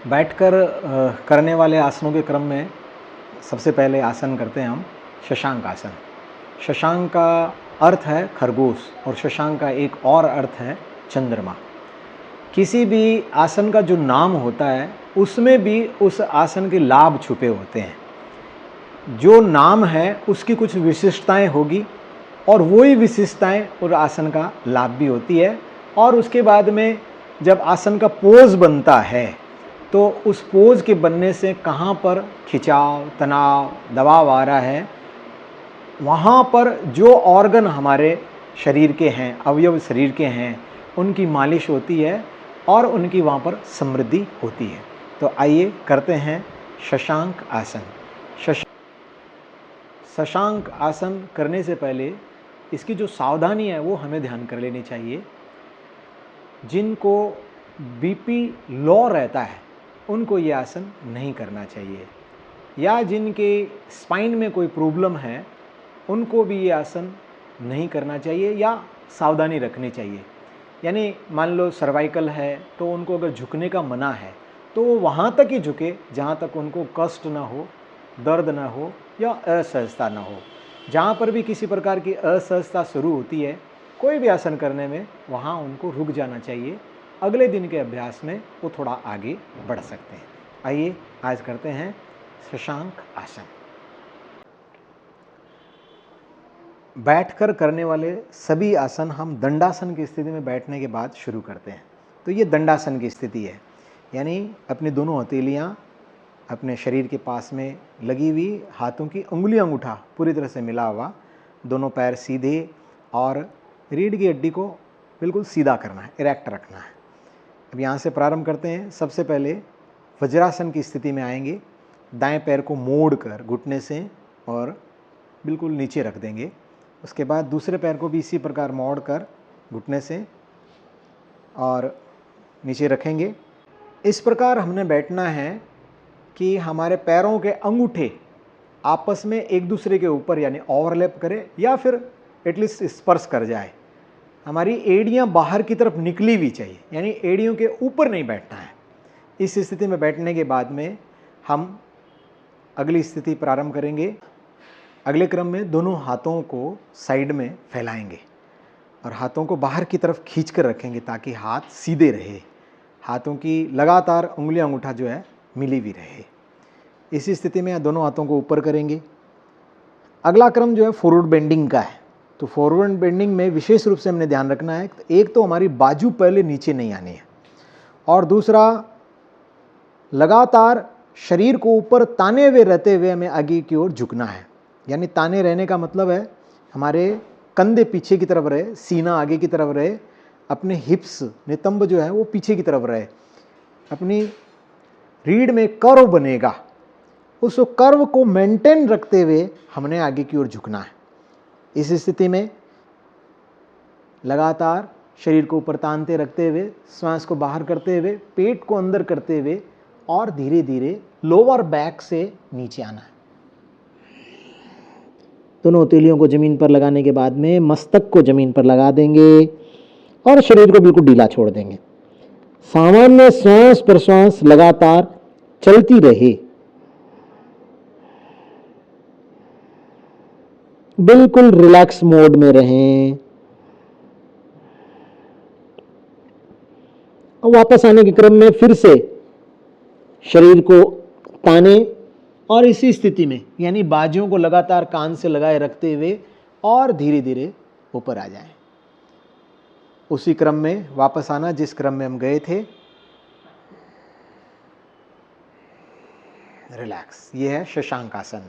बैठकर करने वाले आसनों के क्रम में सबसे पहले आसन करते हैं हम शशांक आसन। शशांक का अर्थ है खरगोश और शशांक का एक और अर्थ है चंद्रमा। किसी भी आसन का जो नाम होता है उसमें भी उस आसन के लाभ छुपे होते हैं। जो नाम है उसकी कुछ विशिष्टताएं होगी और वही विशिष्टताएं और आसन का लाभ भी होती है। और उसके बाद में जब आसन का पोज बनता है तो उस पोज के बनने से कहाँ पर खिंचाव, तनाव, दबाव आ रहा है, वहाँ पर जो ऑर्गन हमारे शरीर के हैं, अवयव शरीर के हैं, उनकी मालिश होती है और उनकी वहाँ पर समृद्धि होती है। तो आइए करते हैं शशांक आसन। शशांक आसन करने से पहले इसकी जो सावधानी है वो हमें ध्यान कर लेनी चाहिए। जिनको बीपी लो रहता है उनको ये आसन नहीं करना चाहिए, या जिनके स्पाइन में कोई प्रॉब्लम है उनको भी ये आसन नहीं करना चाहिए या सावधानी रखनी चाहिए। यानी मान लो सर्वाइकल है तो उनको अगर झुकने का मना है तो वो वहाँ तक ही झुके जहाँ तक उनको कष्ट ना हो, दर्द ना हो या असहजता ना हो। जहाँ पर भी किसी प्रकार की असहजता शुरू होती है कोई भी आसन करने में, वहाँ उनको रुक जाना चाहिए। अगले दिन के अभ्यास में वो थोड़ा आगे बढ़ सकते हैं। आइए आज करते हैं शशांक आसन। बैठकर करने वाले सभी आसन हम दंडासन की स्थिति में बैठने के बाद शुरू करते हैं। तो ये दंडासन की स्थिति है, यानी अपनी दोनों हथेलियाँ अपने शरीर के पास में लगी हुई, हाथों की उंगलियां अंगूठा पूरी तरह से मिला हुआ, दोनों पैर सीधे और रीढ़ की हड्डी को बिल्कुल सीधा करना है, इरेक्ट रखना है। अब यहाँ से प्रारंभ करते हैं। सबसे पहले वज्रासन की स्थिति में आएंगे। दाएं पैर को मोड़ कर घुटने से और बिल्कुल नीचे रख देंगे। उसके बाद दूसरे पैर को भी इसी प्रकार मोड़ कर घुटने से और नीचे रखेंगे। इस प्रकार हमने बैठना है कि हमारे पैरों के अंगूठे आपस में एक दूसरे के ऊपर यानी ओवरलैप करे या फिर एटलीस्ट स्पर्श कर जाए। हमारी एड़ियाँ बाहर की तरफ निकली हुई चाहिए, यानी एड़ियों के ऊपर नहीं बैठना है। इस स्थिति में बैठने के बाद में हम अगली स्थिति प्रारंभ करेंगे। अगले क्रम में दोनों हाथों को साइड में फैलाएंगे और हाथों को बाहर की तरफ खींच कर रखेंगे ताकि हाथ सीधे रहे। हाथों की लगातार उंगलियां अंगूठा जो है मिली हुई रहे। इसी स्थिति में दोनों हाथों को ऊपर करेंगे। अगला क्रम जो है फॉरवर्ड बेंडिंग का है। तो फॉरवर्ड बेंडिंग में विशेष रूप से हमने ध्यान रखना है, एक तो हमारी बाजू पहले नीचे नहीं आनी है और दूसरा लगातार शरीर को ऊपर ताने हुए रहते हुए हमें आगे की ओर झुकना है। यानी ताने रहने का मतलब है हमारे कंधे पीछे की तरफ रहे, सीना आगे की तरफ रहे, अपने हिप्स नितंब जो है वो पीछे की तरफ रहे, अपनी रीढ़ में कर्व बनेगा, उस कर्व को मेंटेन रखते हुए हमने आगे की ओर झुकना है। इस स्थिति में लगातार शरीर को ऊपर तानते रखते हुए, श्वास को बाहर करते हुए, पेट को अंदर करते हुए और धीरे धीरे लोअर बैक से नीचे आना है। दोनों हथेलियों को जमीन पर लगाने के बाद में मस्तक को जमीन पर लगा देंगे और शरीर को बिल्कुल ढीला छोड़ देंगे। सामान्य श्वास प्रश्वास लगातार चलती रहे। बिल्कुल रिलैक्स मोड में रहें। और वापस आने के क्रम में फिर से शरीर को ताने और इसी स्थिति में यानी बाजुओं को लगातार कान से लगाए रखते हुए और धीरे धीरे ऊपर आ जाएं। उसी क्रम में वापस आना जिस क्रम में हम गए थे। रिलैक्स। ये है शशांक आसन।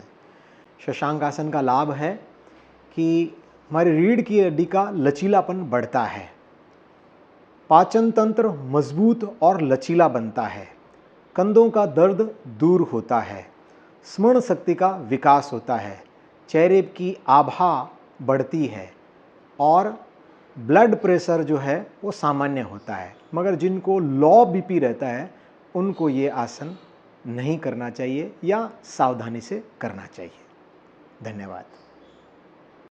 शशांक आसन का लाभ है कि हमारी रीढ़ की हड्डी का लचीलापन बढ़ता है, पाचन तंत्र मजबूत और लचीला बनता है, कंधों का दर्द दूर होता है, स्मरण शक्ति का विकास होता है, चेहरे की आभा बढ़ती है और ब्लड प्रेशर जो है वो सामान्य होता है। मगर जिनको लो बीपी रहता है उनको ये आसन नहीं करना चाहिए या सावधानी से करना चाहिए। धन्यवाद।